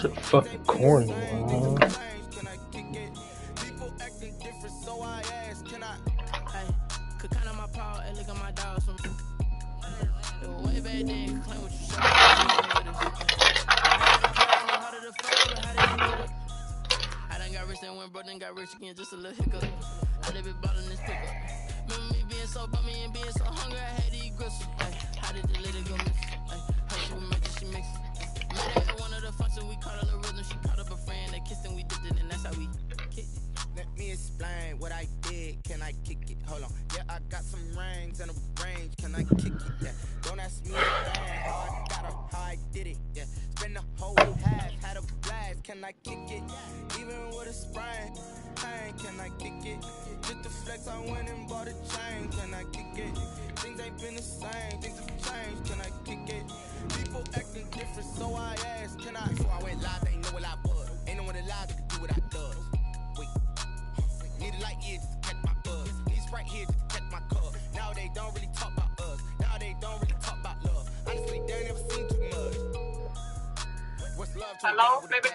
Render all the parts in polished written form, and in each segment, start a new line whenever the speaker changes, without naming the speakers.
Shit fucking corny, man.
Got rich again, just a little hiccup. I live it bottom this pickup. Remember me being so bummy and being so hungry, I had to eat gristle. How did the lady go miss? How she would make it, she mixed it. Met her at one of the functions, we caught her the rhythm. She caught up a friend, they kissed and we dipped it, and that's how we kicked it. Let me explain what I did, can I kick it? Hold on, yeah, I got some rings and a range, can I kick it? Yeah, don't ask me how I got her, how I did it. Yeah, spend the whole half, had a blast, can I kick it? Even with a sprain, can I kick it? Just the flex, I went and bought a chain, can I kick it? Things ain't been the same, things have changed, can I kick it? People acting different, so I asked, can I? Before I went live, they ain't know what I was. Ain't no one alive that could do what I does. Wait, need a light here just to catch my buzz. Need Sprite here just to catch my cup. Now they don't really talk about us. Now they don't really talk about love. Honestly, they ain't never seen too much. What's love to
Hello, baby.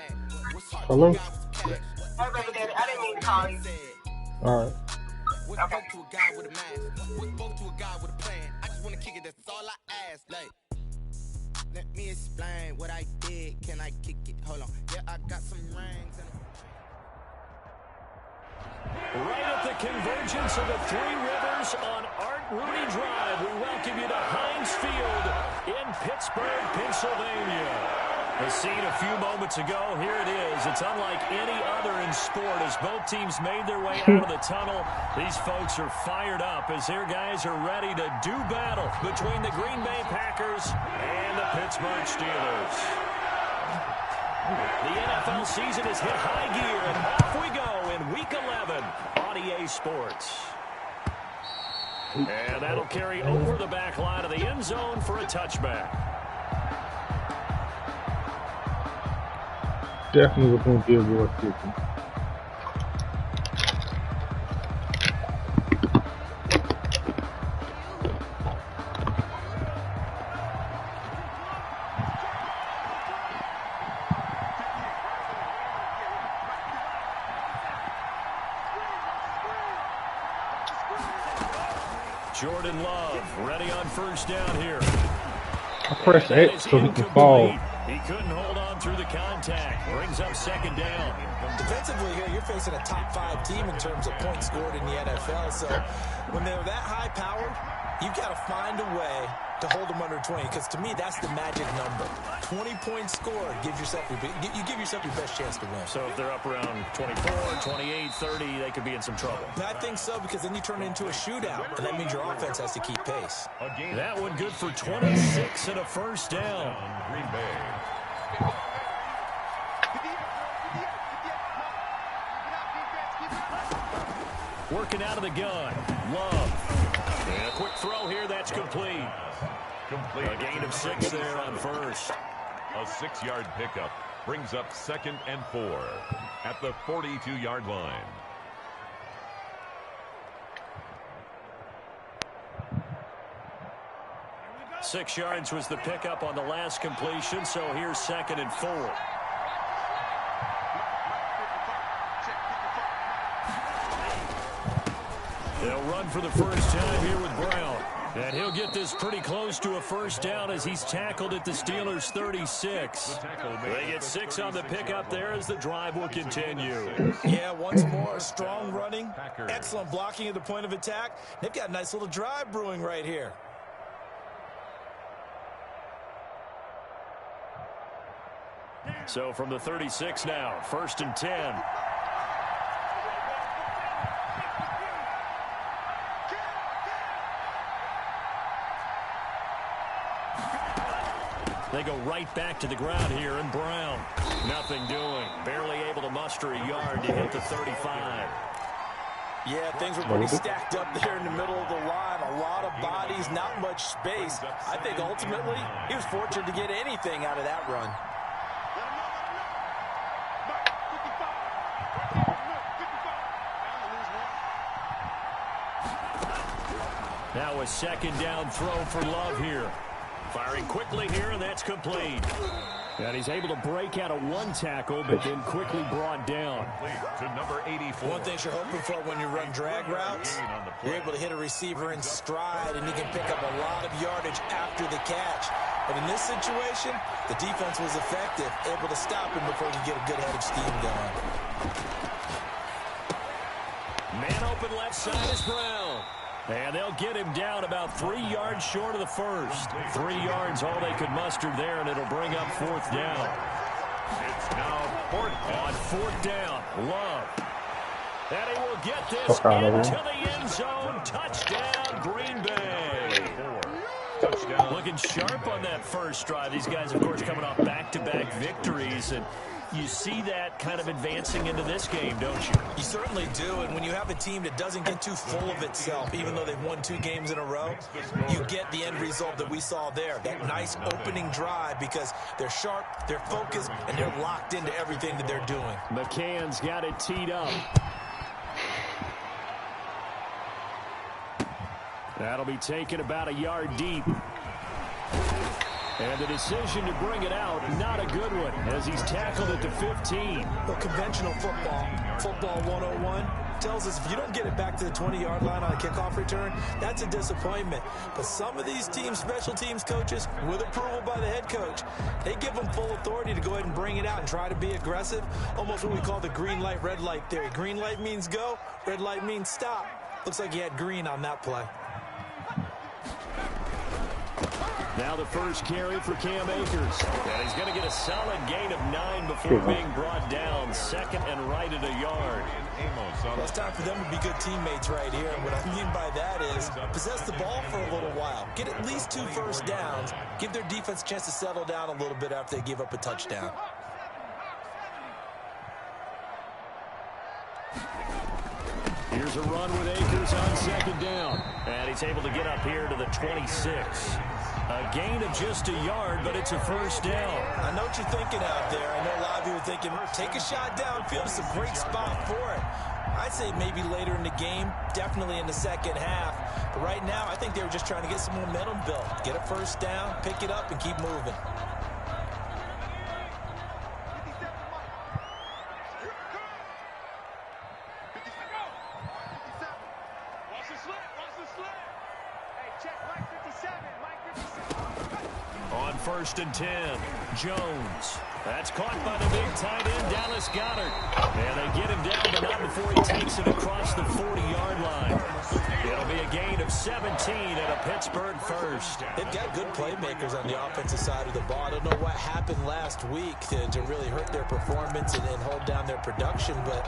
Hello?
Hey, baby daddy, I didn't mean to call you.
Alright.
What's spoke to a guy with a mask? What spoke to a guy with a plan? I just wanna kick it, that's all I ask. Like, let me explain what I did. Can I kick it? Hold on. Yeah, I got some rings and
Right at the convergence of the Three Rivers on Art Rooney Drive, we welcome you to Heinz Field in Pittsburgh, Pennsylvania. The scene a few moments ago, here it is. It's unlike any other in sport as both teams made their way out of the tunnel. These folks are fired up as their guys are ready to do battle between the Green Bay Packers and the Pittsburgh Steelers. The NFL season has hit high gear, and off we go in Week 11 on EA Sports. And that'll carry over the back line of the end zone for a touchback.
Definitely was going to be a war kicking.
Jordan Love ready on first down here.
I pressed X so he can fall.
He couldn't hold on through the contact. Brings up second down.
Defensively here, you're facing a top 5 team in terms of points scored in the NFL. So when they're that high powered, you've got to find a way to hold them under 20. Because to me, that's the magic number. 20 points scored gives yourself you give yourself your best chance to win.
So if they're up around 24, 28, 30, they could be in some trouble.
I think so, because then you turn it into a shootout, and that means your offense has to keep pace.
That one good for 26 and a first down.
Green Bay.
Working out of the gun. Love. And a quick throw here. That's complete. A gain of 6 there on first.
A 6-yard pickup brings up 2nd and 4 at the 42-yard line.
Six yards was the pickup on the last completion, so here's 2nd and 4. They'll run for the first time here with Brown. And he'll get this pretty close to a first down as he's tackled at the Steelers' 36. They get 6 on the pickup there as the drive will continue.
Yeah, once more, strong running, excellent blocking at the point of attack. They've got a nice little drive brewing right here.
So from the 36 now, 1st and 10. They go right back to the ground here, and Brown, nothing doing. Barely able to muster a yard to hit the 35.
Yeah, things were pretty stacked up there in the middle of the line. A lot of bodies, not much space. I think ultimately he was fortunate to get anything out of that run.
Now a 2nd down throw for Love here. Firing quickly here, and that's complete. And he's able to break out of one tackle, but then quickly brought down.
To number 84.
One thing you're hoping for when you run drag routes, you're able to hit a receiver in stride, and he can pick up a lot of yardage after the catch. But in this situation, the defense was effective, able to stop him before he could get a good head of steam going.
Man open left side is Brown. And they'll get him down about 3 yards short of the first. 3 yards all they could muster there, and it'll bring up 4th down.
It's now 4th down.
On 4th down, Love. And he will get this into the end zone. Touchdown, Green Bay.
Touchdown.
Looking sharp on that first drive. These guys, of course, coming off back-to-back victories, and you see that kind of advancing into this game, don't you?
You certainly do, and when you have a team that doesn't get too full of itself, even though they've won 2 games in a row, you get the end result that we saw there, that nice opening drive, because they're sharp, they're focused, and they're locked into everything that they're doing.
McCann's got it teed up. That'll be taken about a yard deep. And the decision to bring it out, not a good one, as he's tackled at the 15.
Well, conventional football 101, tells us if you don't get it back to the 20-yard line on a kickoff return, that's a disappointment. But some of these teams, special teams coaches, with approval by the head coach, they give them full authority to go ahead and bring it out and try to be aggressive, almost what we call the green light, red light theory. Green light means go, red light means stop. Looks like he had green on that play.
Now the first carry for Cam Akers. And he's going to get a solid gain of 9 before being brought down. 2nd and right at a yard.
Well, it's time for them to be good teammates right here. And what I mean by that is possess the ball for a little while. Get at least 2 first downs. Give their defense a chance to settle down a little bit after they give up a touchdown.
Here's a run with Akers on 2nd down. And he's able to get up here to the 26. A gain of just a yard, but it's a first down.
I know what you're thinking out there. I know a lot of you are thinking, take a shot downfield. It's a great spot for it. I'd say maybe later in the game, definitely in the second half. But right now, I think they were just trying to get some momentum built. Get a first down, pick it up, and keep moving.
On 1st and 10, Jones. That's caught by the big tight end, Dallas Goedert. And they get him down, but not before he takes it across the 40-yard line. It'll be a gain of 17 at a Pittsburgh first.
They've got good playmakers on the offensive side of the ball. I don't know what happened last week to really hurt their performance and hold down their production, but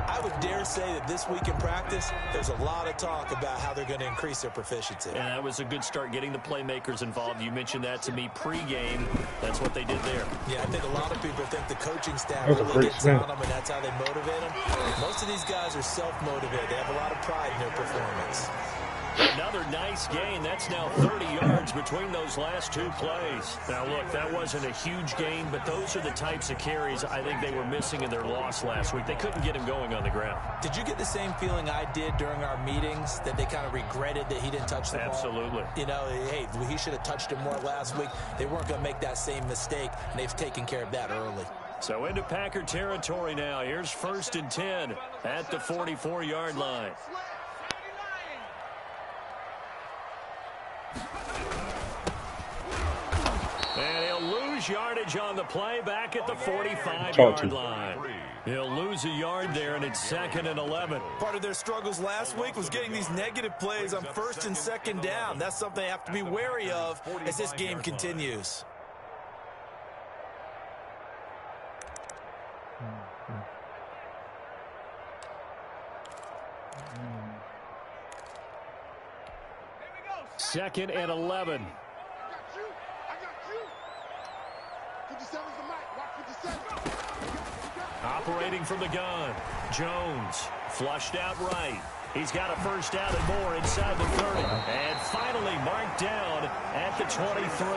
I would dare say that this week in practice, there's a lot of talk about how they're going to increase their proficiency.
And that was a good start, getting the playmakers involved. You mentioned that to me pregame. That's what they did there.
Yeah, I think a lot of people think the coaching staff really gets on them, and that's how they motivate them. Most of these guys are self-motivated. They have a lot of pride in their performance.
Another nice gain. That's now 30 yards between those last 2 plays. Now, look, that wasn't a huge gain, but those are the types of carries I think they were missing in their loss last week. They couldn't get him going on the ground.
Did you get the same feeling I did during our meetings, that they kind of regretted that he didn't touch the ball?
Absolutely.
You know, hey, he should have touched it more last week. They weren't going to make that same mistake, and they've taken care of that early.
So into Packer territory now. Here's 1st and 10 at the 44-yard line. And he'll lose yardage on the play back at the 45-yard line. He'll lose a yard there, and it's 2nd and 11.
Part of their struggles last week was getting these negative plays on 1st and 2nd down. That's something they have to be wary of as this game continues.
Second and 11. Operating from the gun, Jones flushed out right. He's got a first down and more inside the 30. And finally marked down at the 23.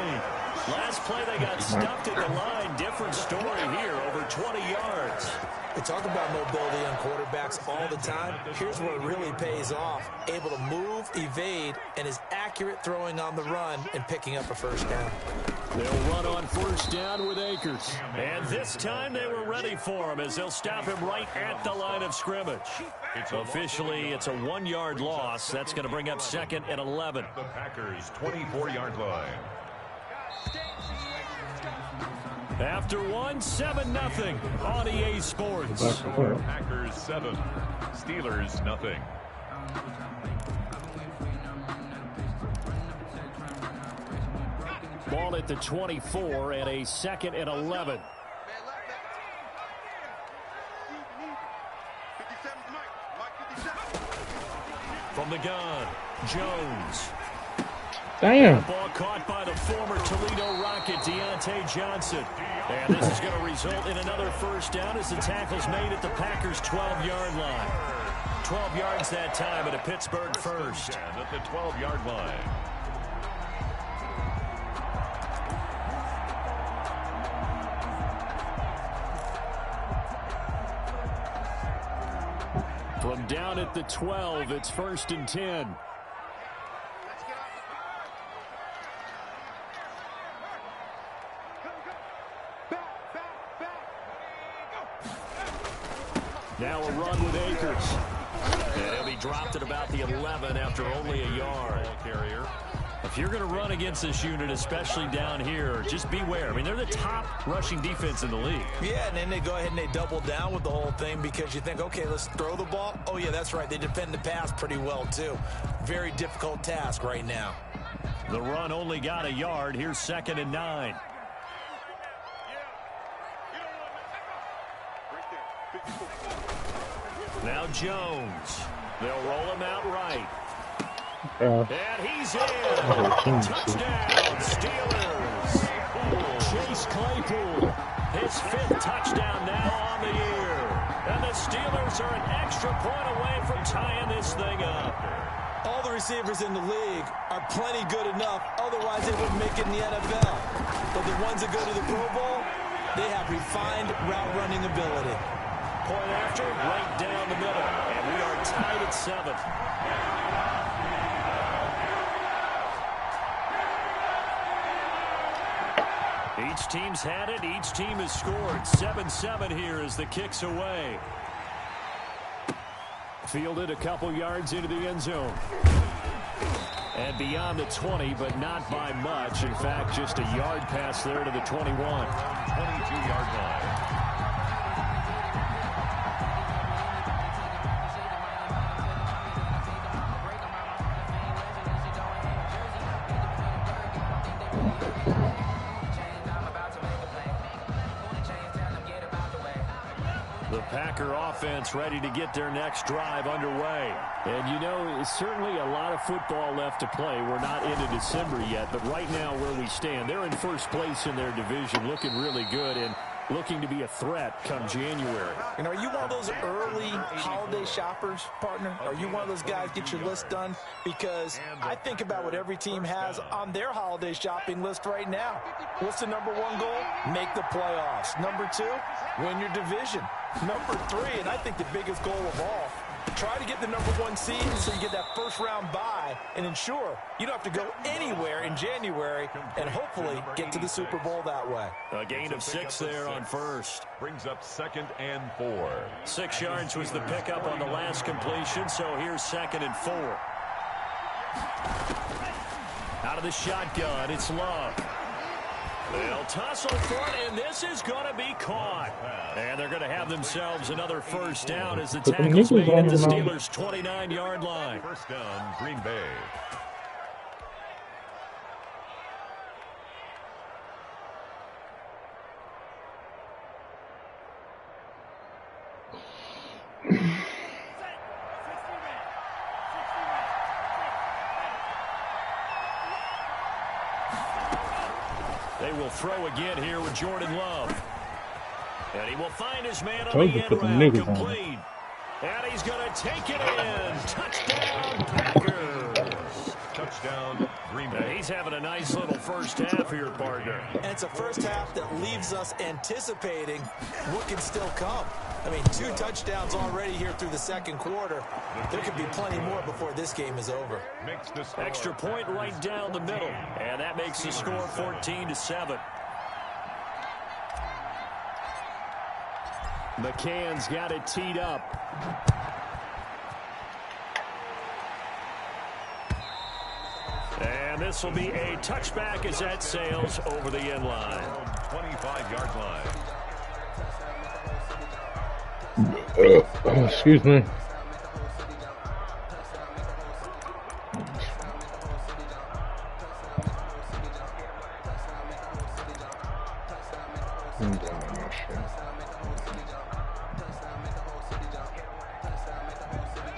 Last play they got stuffed at the line. Different story here, over 20 yards.
We talk about mobility on quarterbacks all the time. Here's where it really pays off. Able to move, evade, and is accurate accurate throwing on the run and picking up a first down.
They'll run on first down with Akers. And this time they were ready for him as they'll stop him right at the line of scrimmage. Officially, it's a 1-yard loss. That's going to bring up 2nd and 11.
The Packers' 24-yard line.
After 7-0 on EA Sports.
Packers 7, Steelers nothing.
Ball at the 24 and a 2nd and 11. From the gun, Jones.
Damn.
Ball caught by the former Toledo Rocket, Deontay Johnson. And this is going to result in another first down as the tackle's made at the Packers' 12-yard line. 12 yards that time at a Pittsburgh first.
At the 12-yard line.
From down at the 12, it's 1st and 10. Now a run with Akers. And he'll be dropped at about the 11 after only a yard.
Carrier.
If you're going to run against this unit, especially down here, just beware. I mean, they're the top rushing defense in the league.
Yeah, and then they go ahead and they double down with the whole thing because you think, okay, let's throw the ball. Oh, yeah, that's right. They defend the pass pretty well, too. Very difficult task right now.
The run only got a yard. Here's 2nd and 9. Now Jones. They'll roll him out right. And he's in. Touchdown, Steelers. Chase Claypool, his 5th touchdown now on the year. And the Steelers are an extra point away from tying this thing up.
All the receivers in the league are plenty good enough. Otherwise, they wouldn't make it in the NFL. But the ones that go to the Pro Bowl, they have refined route running ability.
Point after, right down the middle. And we are tied at 7. Each team's had it. Each team has scored. 7-7 here as the kick's away. Fielded a couple yards into the end zone. And beyond the 20, but not by much. In fact, just a yard pass there to the 21.
22-yard line.
The Packer offense ready to get their next drive underway. And, you know, it's certainly a lot of football left to play. We're not into December yet, but right now where we stand, they're in first place in their division, looking really good and looking to be a threat come January.
And are you one of those early holiday shoppers, partner? Are you one of those guys get your list done? Because I think about what every team has on their holiday shopping list right now. What's the number 1 goal? Make the playoffs. Number 2, win your division. Number 3, and I think the biggest goal of all, try to get the number 1 seed so you get that first round bye and ensure you don't have to go anywhere in January and hopefully get to the Super Bowl that way.
A gain of 6 there on first.
Brings up 2nd and 4.
6 yards was the pickup on the last completion, so here's 2nd and 4. Out of the shotgun, it's Love. They'll tussle for it, and this is going to be caught. And they're going to have themselves another first down as the tackle's made at the Steelers' 29-yard line.
First down, Green Bay.
They will throw again here with Jordan Love. And he will find his man on the end route, complete. And he's going to take it in. Touchdown, Packers.
Touchdown, Green Bay.
He's having a nice little first half here, partner.
And it's a first half that leaves us anticipating what can still come. I mean, 2 touchdowns already here through the second quarter. There could be plenty more before this game is over.
Extra point right down the middle. And that makes the score 14-7. McCann's got it teed up. And this will be a touchback as that sails over the end line.
25-yard line.
Excuse me.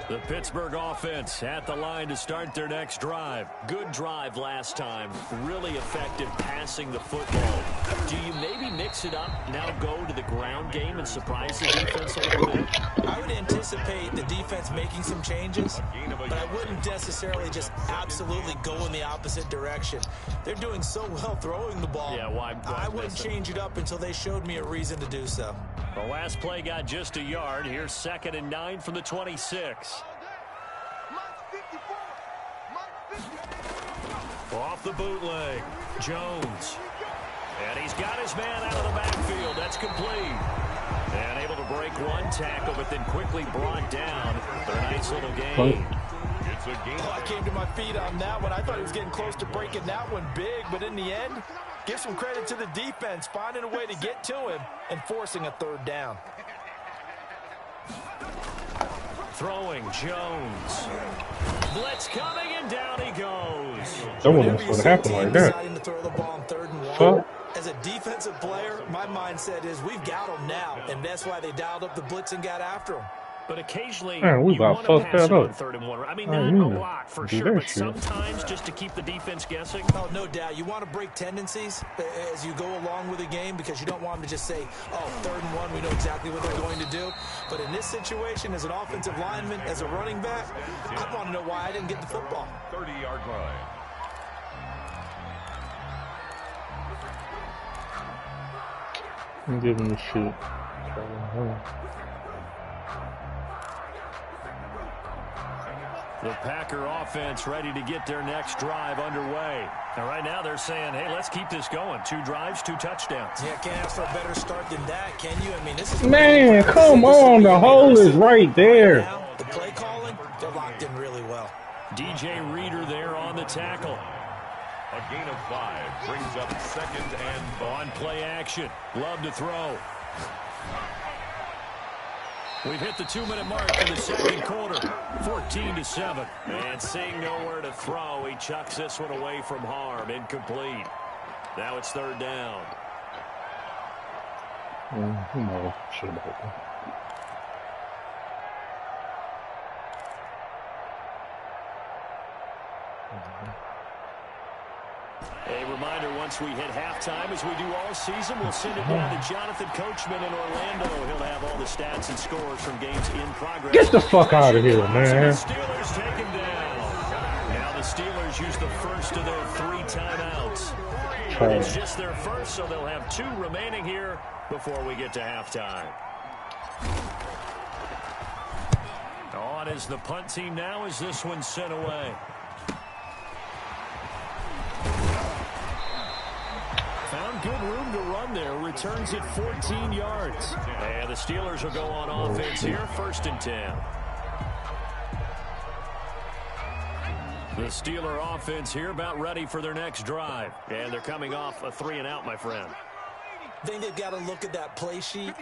The Pittsburgh offense at the line to start their next drive. Good drive last time. Really effective passing the football. Do you maybe mix it up, now go to the ground game and surprise the defense a little bit?
I would anticipate the defense making some changes, but I wouldn't necessarily just absolutely go in the opposite direction. They're doing so well throwing the ball.
Yeah, why
I wouldn't change it up until they showed me a reason to do so.
The last play got just a yard. Here's 2nd and 9 from the 26. Off the bootleg, Jones. And he's got his man out of the backfield. That's complete. And able to break one tackle, but then quickly brought down for a nice little gain.
It's a gain.
I came to my feet on that one. I thought he was getting close to breaking that one big, but in the end, give some credit to the defense, finding a way to get to him and forcing a 3rd down.
Throwing, Jones. Blitz coming, and down he goes.
That wasn't supposed to happen like that.
Deciding to throw the ball on 3rd and 1.
Fuck.
As a defensive player, my mindset is we've got them now, and that's why they dialed up the blitz and got after them.
But occasionally,
Man, we
you
about
want to
fucked
pass
that
it on
up.
3rd and 1. I mean,
I
not
knew
a
that.
lot for
Do
sure,
that
but
shit.
sometimes just to keep the defense guessing.
Oh, no doubt. You want to break tendencies as you go along with a game because you don't want them to just say, oh, 3rd and 1, we know exactly what they're going to do. But in this situation, as an offensive lineman, as a running back, I want to know why I didn't get the football.
30-yard line.
I'm giving the shit.
The Packer offense ready to get their next drive underway. And right now they're saying, hey, let's keep this going. 2 drives, 2 touchdowns.
Yeah, can't ask for a better start than that, can you? I mean, this is...
Man, come on. The hole is right there.
Now, the play calling, they're locked in really well.
DJ Reader there on the tackle.
A gain of 5 brings up 2nd and
On play action. Love to throw. We've hit the 2-minute mark in the second quarter. 14-7. And seeing nowhere to throw, he chucks this one away from harm. Incomplete. Now it's 3rd down.
No, shit about that.
A reminder, once we hit halftime, as we do all season, we'll send it down to Jonathan Coachman in Orlando. He'll have all the stats and scores from games in progress.
Get the fuck out of here, man.
The Steelers take him down. Now the Steelers use the first of their 3 timeouts. It's just their first, so they'll have 2 remaining here before we get to halftime. On is the punt team now as this one's sent away. Found good room to run there. Returns it 14 yards. And the Steelers will go on offense here. 1st and 10. The Steeler offense here about ready for their next drive. And they're coming off a 3-and-out, my friend.
I think they've got to look at that play sheet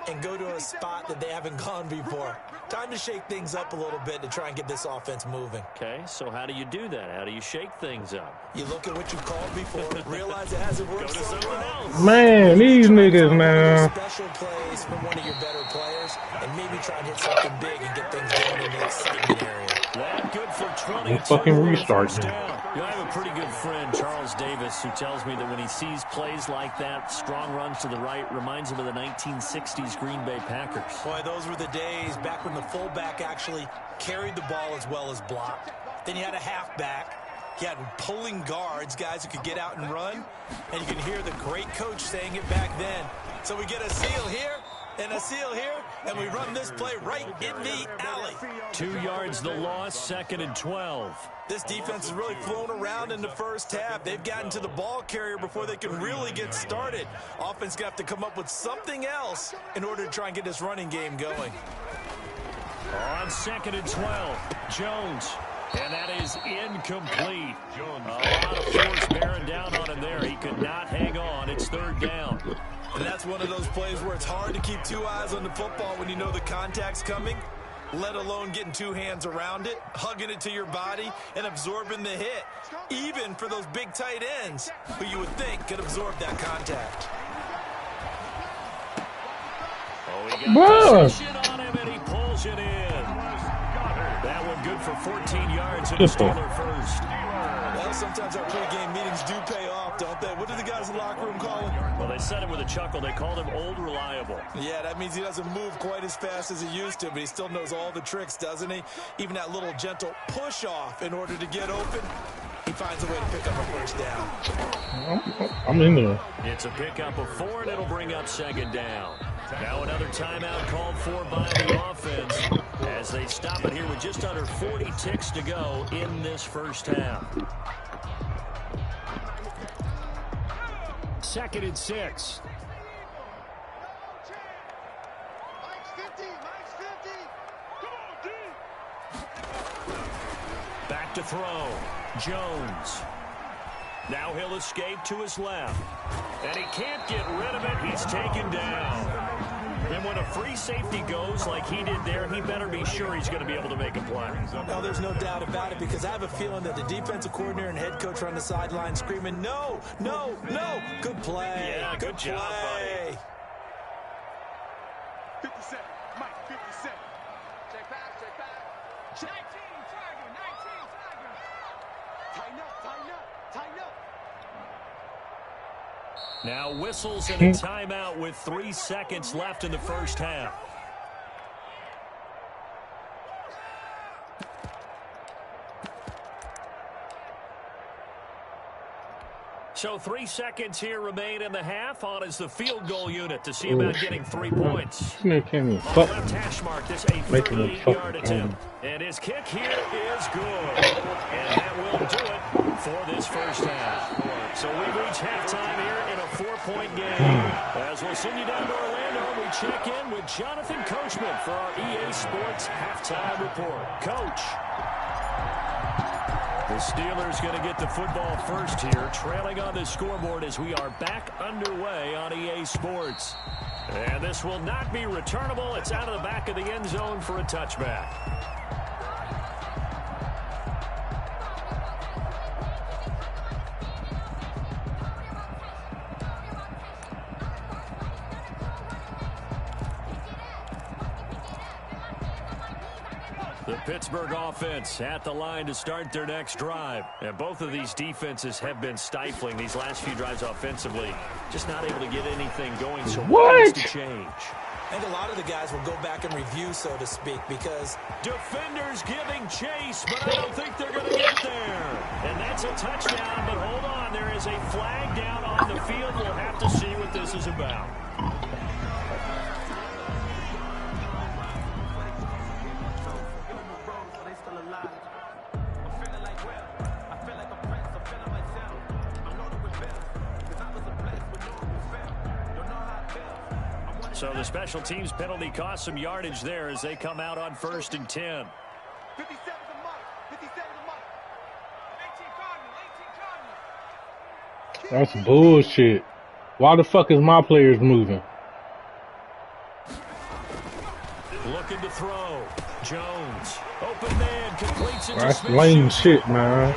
and go to a spot that they haven't gone before. Time to shake things up a little bit to try and get this offense moving.
Okay, so how do you do that? How do you shake things up?
You look at what you called before, realize it hasn't worked
Go to
so
someone
well.
else.
Man, these niggas, man.
Special plays from one of your better players, and maybe try and hit something big and get things going in the excitement area.
That good for 22.
Fucking restart,
First
man.
down. You know, I have a pretty good friend, Charles Davis, who tells me that when he sees plays like that, strong runs to the right, reminds him of the 1960s Green Bay Packers.
Boy, those were the days back when the fullback actually carried the ball as well as blocked. Then you had a halfback He had pulling guards, guys who could get out and run, and you can hear the great coach saying it back then. So we get a seal here and a seal here, and we run this play right in the alley.
2 yards the loss, 2nd and 12.
This defense has really flown around in the first half. They've gotten to the ball carrier before they can really get started. Offense going to have to come up with something else in order to try and get this running game going.
On 2nd and 12, Jones. And that is incomplete. A lot of force bearing down on him there. He could not hang on. It's 3rd down.
And that's one of those plays where it's hard to keep 2 eyes on the football when you know the contact's coming, let alone getting 2 hands around it, hugging it to your body, and absorbing the hit, even for those big tight ends who you would think could absorb that contact.
Oh, he got position on him, and he pulls it in. That one good for 14 yards in the Steeler first.
Well, sometimes our pregame meetings do pay off, don't they? What do the guys in the locker room call him?
Well, they said it with a chuckle. They called him Old Reliable.
Yeah, that means he doesn't move quite as fast as he used to, but he still knows all the tricks, doesn't he? Even that little gentle push-off in order to get open, he finds a way to pick up a first down.
I'm in there.
It's a pickup of 4, and it'll bring up 2nd down. Now another timeout called for by the offense as they stop it here with just under 40 ticks to go in this first half. 2nd and 6. Back to throw. Jones. Now he'll escape to his left. And he can't get rid of it. He's taken down. And when a free safety goes like he did there, he better be sure he's going to be able to make a play.
No, there's no doubt about it, because I have a feeling that the defensive coordinator and head coach are on the sideline screaming, no, no, no. Good play.
Yeah, good job, buddy.
57, Mike, 57. Check back, check back. 19, Tiger, 19, Tiger. Tighten up, tighten up, tighten up.
Now whistles and a timeout with 3 seconds left in the first half. So 3 seconds here remain in the half. On is the field goal unit to see about getting 3 points. On the left hash mark, this a 38-yard attempt. And his kick here is good. And that will do it for this first half. So we reach halftime here in a 4-point game. As we'll send you down to Orlando, we check in with Jonathan Coachman for our EA Sports Halftime Report. Coach. The Steelers going to get the football first here, trailing on the scoreboard as we are back underway on EA Sports. And this will not be returnable. It's out of the back of the end zone for a touchback. The Pittsburgh offense at the line to start their next drive. And both of these defenses have been stifling these last few drives offensively. Just not able to get anything going, so what needs to change?
I think a lot of the guys will go back and review, so to speak, because
defenders giving chase, but I don't think they're going to get there. And that's a touchdown, but hold on. There is a flag down on the field. We'll have to see what this is about. So the special teams penalty cost some yardage there as they come out on 1st and 10.
57 the mark. 57 the mark. 18 Cardinals. 18
That's bullshit. Why the fuck is my players moving?
Looking to throw. Jones. Open man. Completes it.
That's lame shit, man.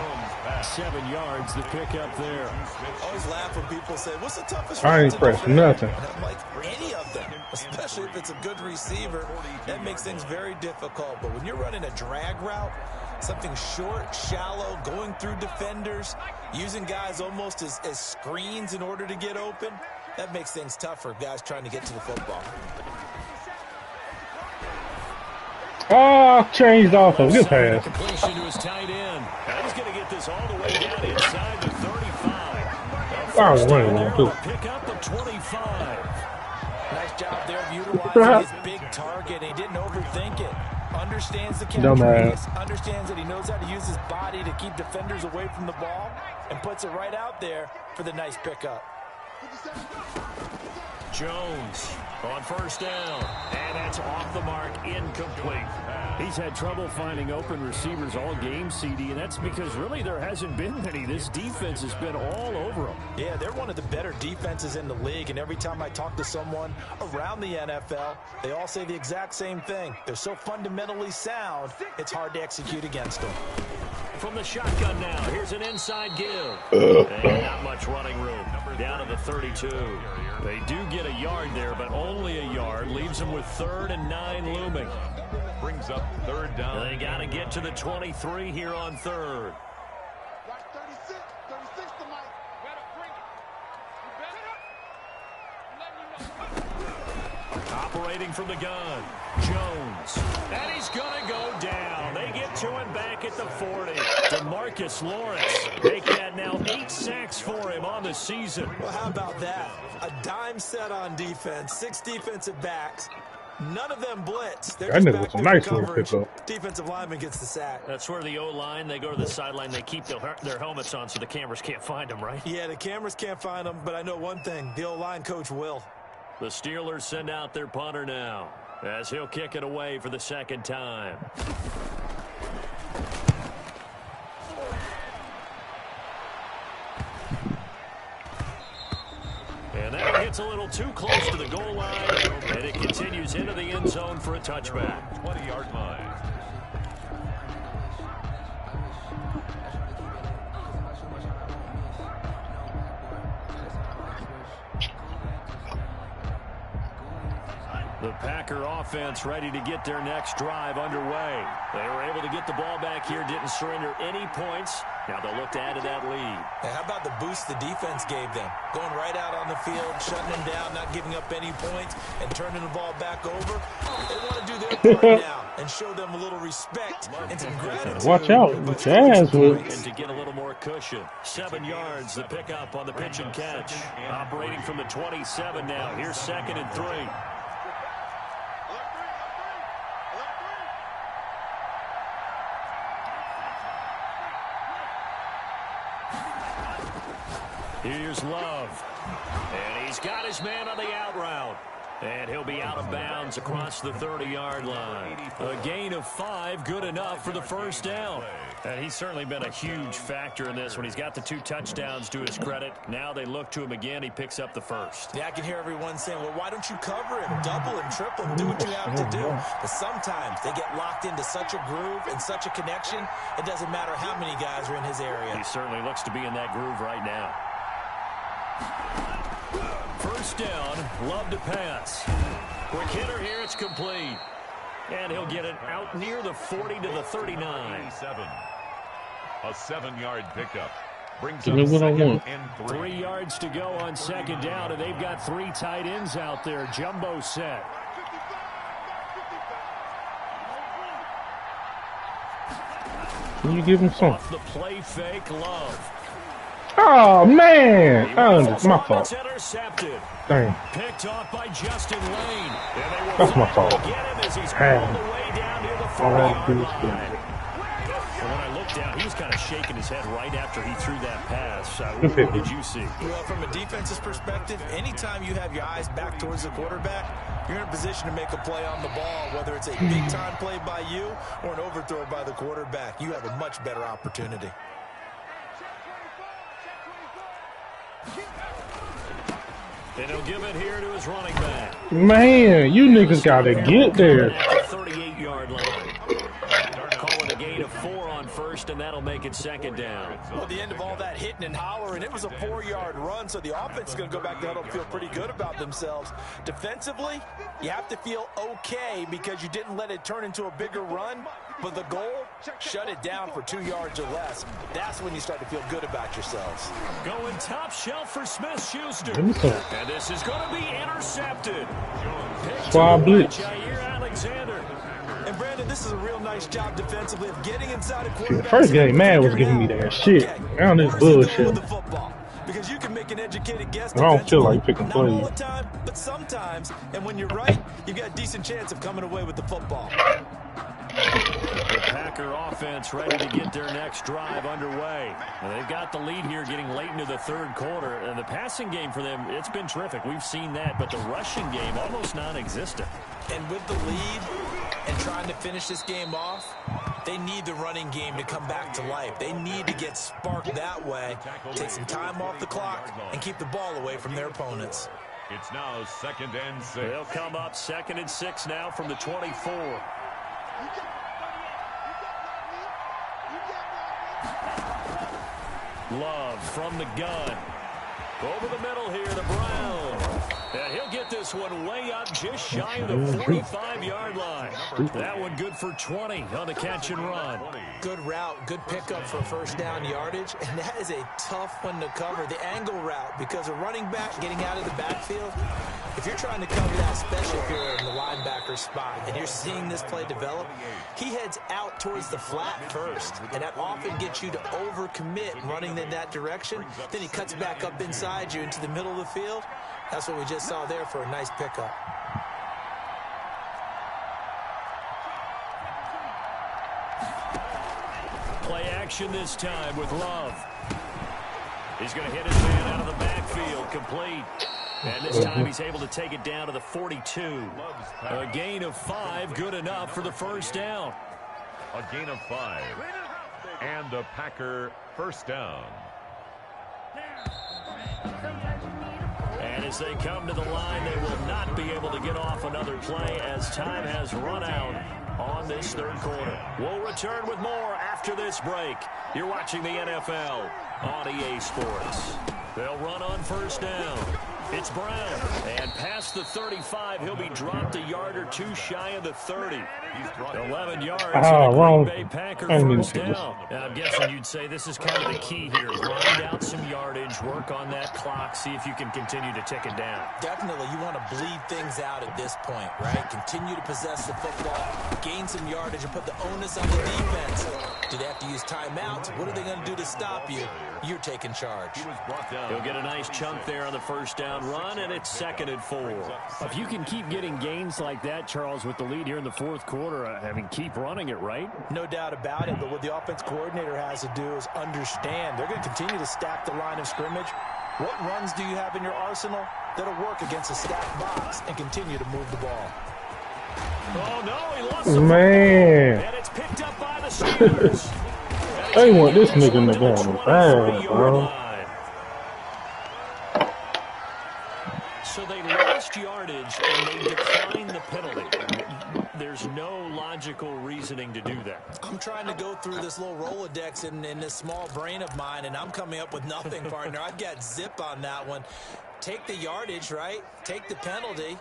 7 yards, the pickup there.
I always laugh when people say, what's the toughest
I ain't
route to
pressed
defend?
nothing.
And I'm like, any of them, especially if it's a good receiver. That makes things very difficult. But when you're running a drag route, something short, shallow, going through defenders, using guys almost as screens in order to get open, that makes things tough for guys trying to get to the football.
Oh, changed off him. Good
Second
pass.
completion to his tight end. And he's going to get this all the way down inside the 35. First
running
down
wrong,
there
too.
on a pickup of 25.
Nice job there of utilizing his big target. He didn't overthink it. Understands the catch
Dumbass.
radius, understands that he knows how to use his body to keep defenders away from the ball, and puts it right out there for the nice pickup.
Jones on first down, and that's off the mark, incomplete. He's had trouble finding open receivers all game, CD, and that's because really there hasn't been many. This defense has been all over them.
Yeah, they're one of the better defenses in the league, and every time I talk to someone around the NFL, they all say the exact same thing. They're so fundamentally sound, it's hard to execute against them.
From the shotgun now, here's an inside give. And not much running room. Down to the 32. They do get a yard there, but only a yard. Leaves them with 3rd and 9 looming.
Brings up third down.
They got to get to the 23 here on 3rd.
Right, 36 to Mike. Better bring it. You better.
Operating from the gun, Jones. And he's going to go down. They get to him back at the 40. DeMarcus Lawrence. Make that now 8 sacks for him on the season.
Well, how about that? A dime set on defense, 6 defensive backs. None of them blitz. They're
That
just
nigga
back
was a
there
nice
in
little
coverage.
pickup.
Defensive lineman gets the sack.
That's where the O-line, they go to the sideline, they keep their helmets on so the cameras can't find them, right?
Yeah, the cameras can't find them, but I know one thing. The O-line coach will.
The Steelers send out their punter now as he'll kick it away for the second time. And that hits a little too close to the goal line, and it continues into the end zone for a touchback.
20-yard line.
The Packer offense ready to get their next drive underway. They were able to get the ball back here, didn't surrender any points. Now they'll look to add to that lead.
And how about the boost the defense gave them? Going right out on the field, shutting them down, not giving up any points, and turning the ball back over. They want to do their part now and show them a little respect and some gratitude.
Watch out, Jazz will.
And to get a little more cushion. 7 yards, the pickup on the pitch and catch. Operating from the 27 now. Here's 2nd and 3. Here's Love. And he's got his man on the out route. And he'll be out of bounds across the 30-yard line. A gain of 5, good enough for the first down. And he's certainly been a huge factor in this when he's got the 2 touchdowns to his credit. Now they look to him again. He picks up the first.
Yeah, I can hear everyone saying, well, why don't you cover him, double him, triple him, do what you have to do. But sometimes they get locked into such a groove and such a connection, it doesn't matter how many guys are in his area.
He certainly looks to be in that groove right now. First down, Love to pass. Quick hitter here, it's complete. And he'll get it out near the 40 to the 39.
87. A 7-yard pickup. Brings
Give me
up
what I
2nd
want.
and
3 yards to go on 2nd down, and they've got 3 tight ends out there. Jumbo set.
Can you give him some?
Off the play fake, Love.
Oh, man. Oh, my fault.
It's intercepted.
Dang.
Picked off by Justin Lane. And they will
That's my
finally
fault.
get him as he's
Damn.
all the way down near the
All I
40-yard
do is
line. And when I looked down, he was kind of shaking his head right after he threw that pass.
Good
What
pick.
did you see?
Well, from a defense's perspective, anytime you have your eyes back towards the quarterback, you're in a position to make a play on the ball, whether it's a big-time play by you or an overthrow by the quarterback. You have a much better opportunity.
And he'll give it here to his running back.
Man, you niggas got to get there.
At the 38-yard line. Calling a gain of 4 on first, and that'll make it 2nd down.
Well, the end of all that hitting and hollering, it was a 4-yard run, so the offense is going to go back to huddle and feel pretty good about themselves. Defensively, you have to feel okay because you didn't let it turn into a bigger run, but the goal, shut it down for 2 yards or less. That's when you start to feel good about yourselves.
Going top shelf for Smith-Schuster.
Let me see.
And this is going to be intercepted. Picked
Squad
by
blitz.
Jair Alexander.
And Brandon, this is a real nice job defensively of getting inside a
The
quarterback.
first game, man, was giving me that shit. Now this bullshit.
Because you can make an educated guess.
I don't feel like picking
not all
plays.
the time, but sometimes. And when you're right, you've got a decent chance of coming away with the football.
The Packer offense ready to get their next drive underway. And they've got the lead here getting late into the third quarter. And the passing game for them, it's been terrific. We've seen that. But the rushing game, almost non-existent.
And with the lead and trying to finish this game off, they need the running game to come back to life. They need to get sparked that way, take some time off the clock, and keep the ball away from their opponents.
It's now 2nd and 6.
They'll come up 2nd and 6 now from the 24. Love from the gun. Over the middle here to Brown. And he'll get this one way up just shy of the 45-yard line. That one good for 20 on the catch and run.
Good route, good pickup for first down yardage, and that is a tough one to cover, the angle route, because a running back getting out of the backfield, if you're trying to cover that, especially if you're in the linebacker spot, and you're seeing this play develop, he heads out towards the flat first, and that often gets you to overcommit running in that direction. Then he cuts back up inside you into the middle of the field. That's what we just saw there for a nice pickup.
Play action this time with Love. He's going to hit his man out of the backfield, complete. And this time he's able to take it down to the 42. A gain of 5, good enough for the first down.
A gain of 5. And a Packer first down.
And as they come to the line, they will not be able to get off another play as time has run out on this third quarter. We'll return with more after this break. You're watching the NFL on EA Sports. They'll run on first down. It's Brown. And past the 35, he'll be dropped a yard or two shy of the 30. 11 yards.
Wrong.
Green Bay Packer first down. I'm guessing you'd say this is kind of the key here. Grind out some yardage, work on that clock, see if you can continue to tick it down.
Definitely, you want to bleed things out at this point, right? Continue to possess the football, gain some yardage, and put the onus on the defense. Do they have to use timeouts? What are they going to do to stop you? You're taking charge.
He'll get a nice chunk there on the first down run, and it's 2nd and 4.
If you can keep getting gains like that, Charles, with the lead here in the fourth quarter, I mean, keep running it, right?
No doubt about it, but what the offense coordinator has to do is understand they're going to continue to stack the line of scrimmage. What runs do you have in your arsenal that'll work against a stacked box and continue to move the ball?
Oh, no, he lost the
Man.
and it's picked up by the Steelers.
They want this nigga in the game bad, bro.
So they lost yardage and they declined the penalty. There's no logical reasoning to do that.
I'm trying to go through this little Rolodex in this small brain of mine, and I'm coming up with nothing, partner. I've got zip on that one. Take the yardage, right? Take the penalty.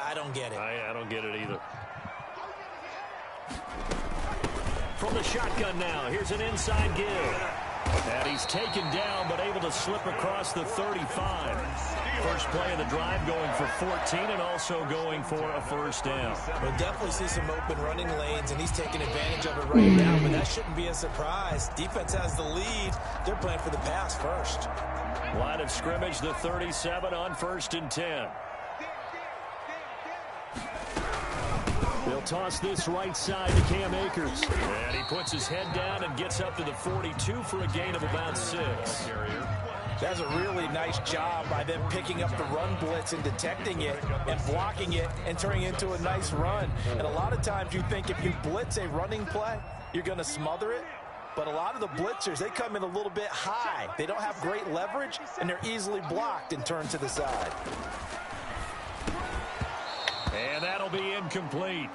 I don't get it.
I don't get it either. From the shotgun now, here's an inside give. And he's taken down, but able to slip across the 35. First play of the drive going for 14 and also going for a first down.
We'll definitely see some open running lanes, and he's taking advantage of it right now, but that shouldn't be a surprise. Defense has the lead. They're playing for the pass first.
Line of scrimmage, the 37 on 1st and 10. They'll toss this right side to Cam Akers. And he puts his head down and gets up to the 42 for a gain of about 6.
That's a really nice job by them picking up the run blitz and detecting it and blocking it and turning it into a nice run. And a lot of times you think if you blitz a running play, you're going to smother it. But a lot of the blitzers, they come in a little bit high. They don't have great leverage, and they're easily blocked and turned to the side.
And that'll be incomplete.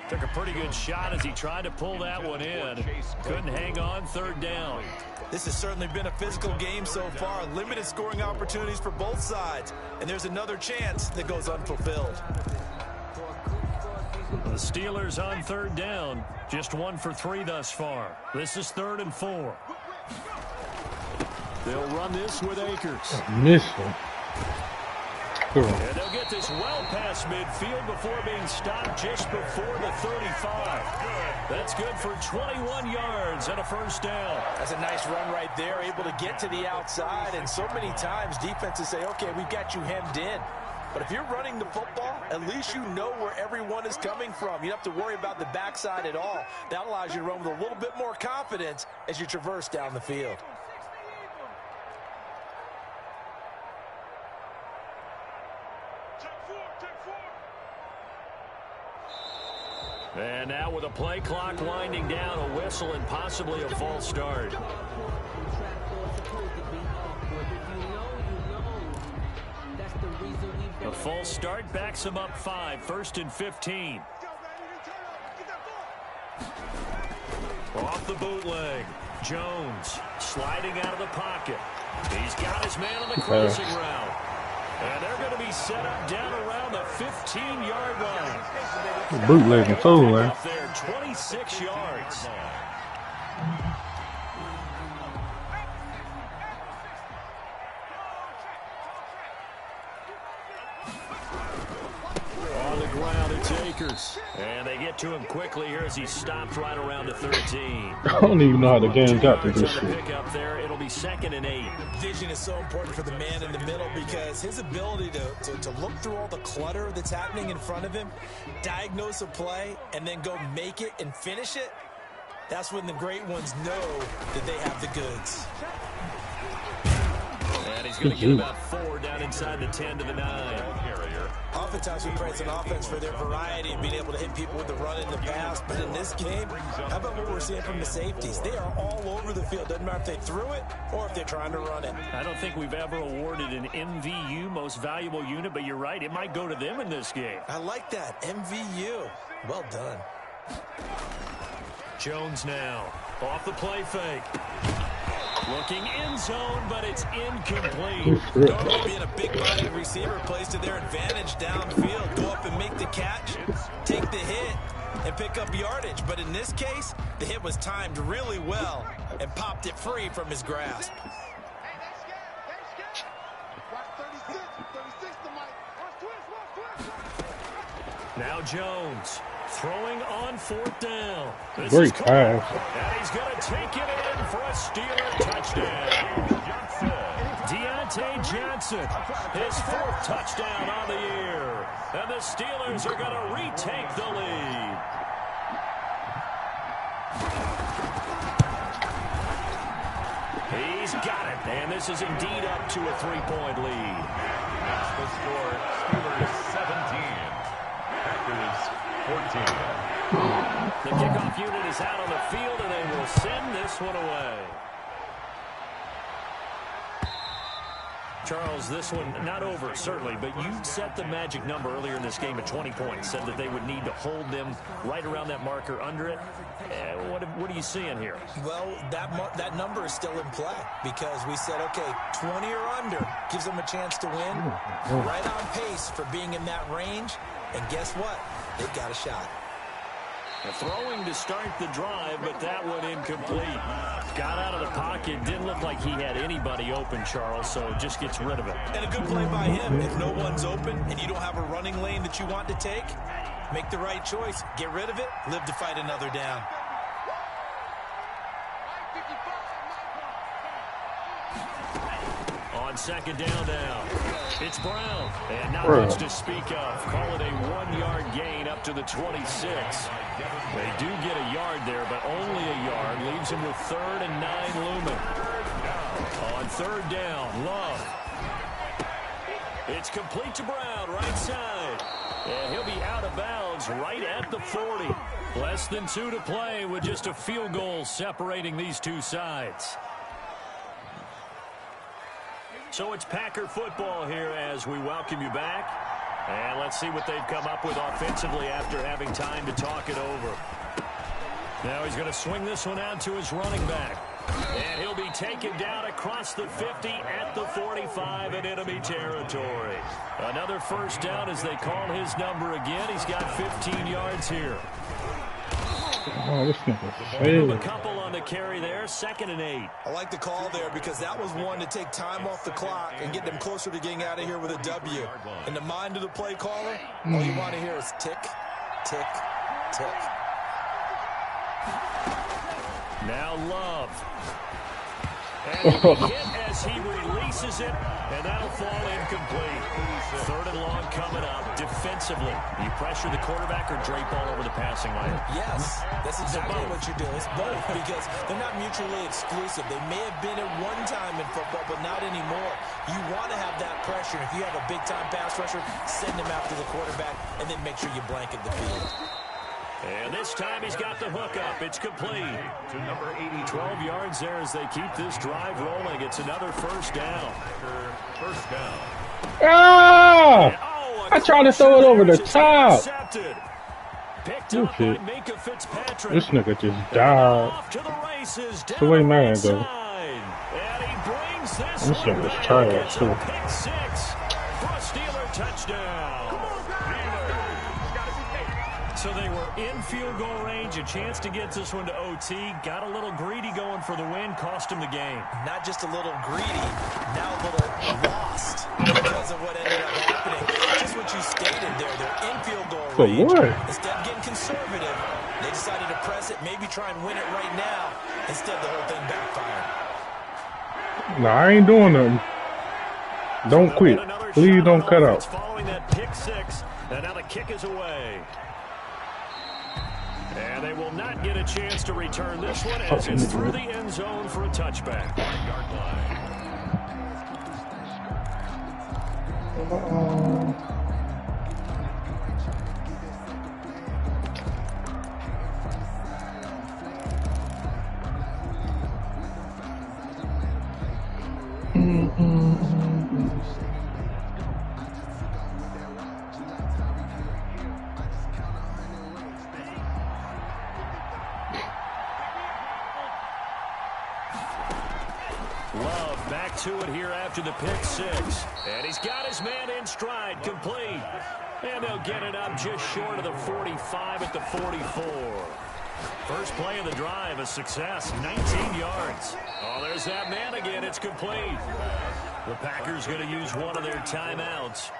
Took a pretty good shot as he tried to pull that one in. Couldn't hang on, 3rd down.
This has certainly been a physical game so far. Limited scoring opportunities for both sides. And there's another chance that goes unfulfilled.
The Steelers on 3rd down. Just 1 for 3 thus far. This is 3rd and 4. They'll run this with Akers.
Miss him. Cool.
And they'll get this well past midfield before being stopped just before the 35. That's good for 21 yards and a first down.
That's a nice run right there, able to get to the outside. And so many times defenses say, okay, we've got you hemmed in. But if you're running the football, at least you know where everyone is coming from. You don't have to worry about the backside at all. That allows you to run with a little bit more confidence as you traverse down the field.
And now with a play clock winding down, a whistle and possibly a false start. A false start backs him up 5, 1st and 15. Off the bootleg. Jones sliding out of the pocket. He's got his man on the crossing route. And they're going to be set up down around the 15-yard line.
Bootlegging fool, man.
Up there, 26 yards. On the ground, it's Akers. And they get to him quickly here as he stopped right around the 13.
I don't even know how the game got to this shit.
Pick up there. It'll be 2nd and 8.
Vision is so important for the man in the middle because his ability to look through all the clutter that's happening in front of him, diagnose a play, and then go make it and finish it, that's when the great ones know that they have the goods.
And he's going to get about 4 down inside the 10 to the 9.
Oftentimes we praise an offense for their variety and being able to hit people with the run and the pass. But in this game, how about what we're seeing from the safeties? They are all over the field. Doesn't matter if they threw it or if they're trying to run it.
I don't think we've ever awarded an MVU, most valuable unit, but you're right. It might go to them in this game.
I like that. MVU. Well done.
Jones now off the play fake. Looking end zone, but it's incomplete.
Normally being a big-bodied receiver plays to their advantage downfield. Go up and make the catch, take the hit, and pick up yardage. But in this case, the hit was timed really well and popped it free from his grasp.
Now Jones throwing on 4th down.
Great pass.
And he's going to take it in for a Steeler touchdown. Deontay Johnson, his 4th touchdown on the year. And the Steelers are going to retake the lead. He's got it. And this is indeed up to a 3-point lead.
That's the score. Steelers 17. Packers 14.
The kickoff unit is out on the field, and they will send this one away. Charles, this one not over, certainly, but you set the magic number earlier in this game at 20 points, said that they would need to hold them right around that marker under it. What are you seeing here?
Well, that number is still in play because we said, okay, 20 or under gives them a chance to win. Right on pace for being in that range. And guess what? They've got a shot.
Throwing to start the drive, but that one incomplete. Got out of the pocket. Didn't look like he had anybody open, Charles, so just gets rid of it.
And a good play by him. If no one's open and you don't have a running lane that you want to take, make the right choice. Get rid of it. Live to fight another down.
On 2nd down now, it's Brown. And not much to speak of. Call it a 1-yard gain up to the 26. They do get a yard there, but only a yard. Leaves him with 3rd and 9 looming. On 3rd down, Love. It's complete to Brown, right side. And he'll be out of bounds right at the 40. Less than 2 to play with just a field goal separating these two sides. So it's Packer football here as we welcome you back. And let's see what they've come up with offensively after having time to talk it over. Now he's going to swing this one out to his running back. And he'll be taken down across the 50 at the 45 in enemy territory. Another first down as they call his number again. He's got 15 yards here.
Oh, this nigga
Move a
failed.
couple on the carry there, 2nd and 8.
I like the call there because that was one to take time off the clock and get them closer to getting out of here with a W. In the mind of the play caller, all you want to hear is tick, tick, tick.
Now Love. And he'll be hit as he releases it, and that'll fall incomplete. 3rd and long coming up. Defensively, you pressure the quarterback or drape all over the passing lane?
Yes, that's exactly what you're doing. It's both because they're not mutually exclusive. They may have been at one time in football, but not anymore. You want to have that pressure. If you have a big-time pass rusher, send him after the quarterback, and then make sure you blanket the field.
And this time he's got the hook up. It's complete.
To number 80.
12 yards there as they keep this drive rolling. It's another first down.
First down.
Ah! I tried to throw it over the top.
Picked
Oh,
up
shit.
by Minkah Fitzpatrick.
This nigga just died.
Off to the races.
The way man go.
And he brings this
This
one
nigga was
back.
trash,
It's
too.
a pick 6 for a Steeler touchdown. So they were in field goal range, a chance to get this one to OT. Got a little greedy going for the win, cost him the game.
Not just a little greedy, now a little lost because of what ended up happening. Just what you stated there, they're in field goal
For
range.
what?
Instead of getting conservative, they decided to press it, maybe try and win it right now. Instead, the whole thing backfired.
Nah, I ain't doing nothing. Don't
They'll
quit.
get another
Please
shot
don't
on
cut
offense
out.
Following that pick 6, and now the kick is away. And they will not get a chance to return this one as it's through the end zone for a touchback.
1-yard line.
Love back to it here after the pick 6. And he's got his man in stride, complete. And they'll get it up just short of the 45 at the 44. First play of the drive, a success, 19 yards. Oh, there's that man again. It's complete. The Packers going to use one of their timeouts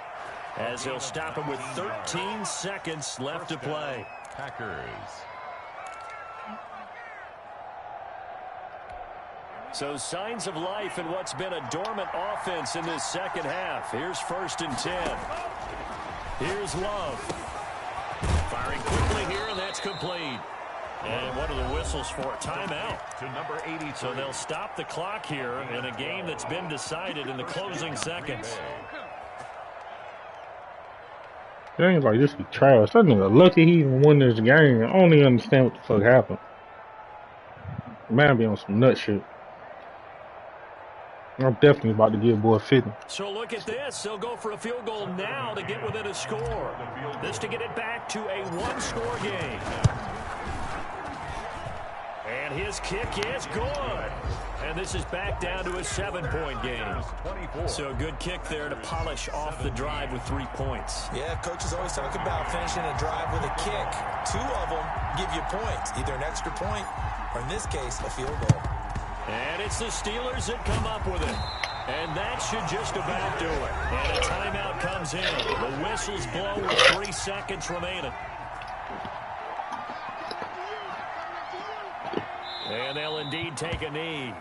as they'll stop him with 13 seconds left to play.
Packers.
So signs of life in what's been a dormant offense in this second half. Here's 1st and 10. Here's Love. Firing quickly here, and that's complete. And what are the whistles for? Timeout.
To number 80.
So they'll stop the clock here in a game that's been decided in the closing seconds.
It ain't like this be trash. That nigga lucky he even won this game. I don't even understand what the fuck happened. Man be on some nut shit. I'm definitely about to give boy 50.
So look at this. They'll go for a field goal now to get within a score. This to get it back to a one-score game. And his kick is good. And this is back down to a 7-point game. So a good kick there to polish off the drive with 3 points.
Yeah, coaches always talk about finishing a drive with a kick. 2 of them give you points, either an extra point or, in this case, a field goal.
And it's the Steelers that come up with it. And that should just about do it. And a timeout comes in. The whistles blow with 3 seconds remaining. And they'll indeed take a knee.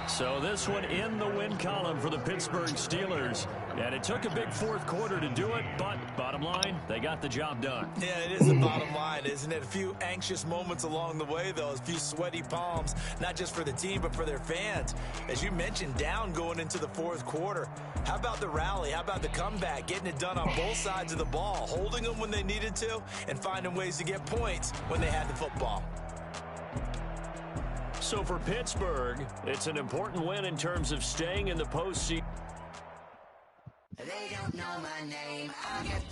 So this one in the win column for the Pittsburgh Steelers. And it took a big 4th quarter to do it, but bottom line, they got the job done.
Yeah, it is the bottom line, isn't it? A few anxious moments along the way, though. A few sweaty palms, not just for the team, but for their fans. As you mentioned, down going into the 4th quarter. How about the rally? How about the comeback? Getting it done on both sides of the ball, holding them when they needed to, and finding ways to get points when they had the football.
So for Pittsburgh, it's an important win in terms of staying in the postseason.
They don't know my name. I'll get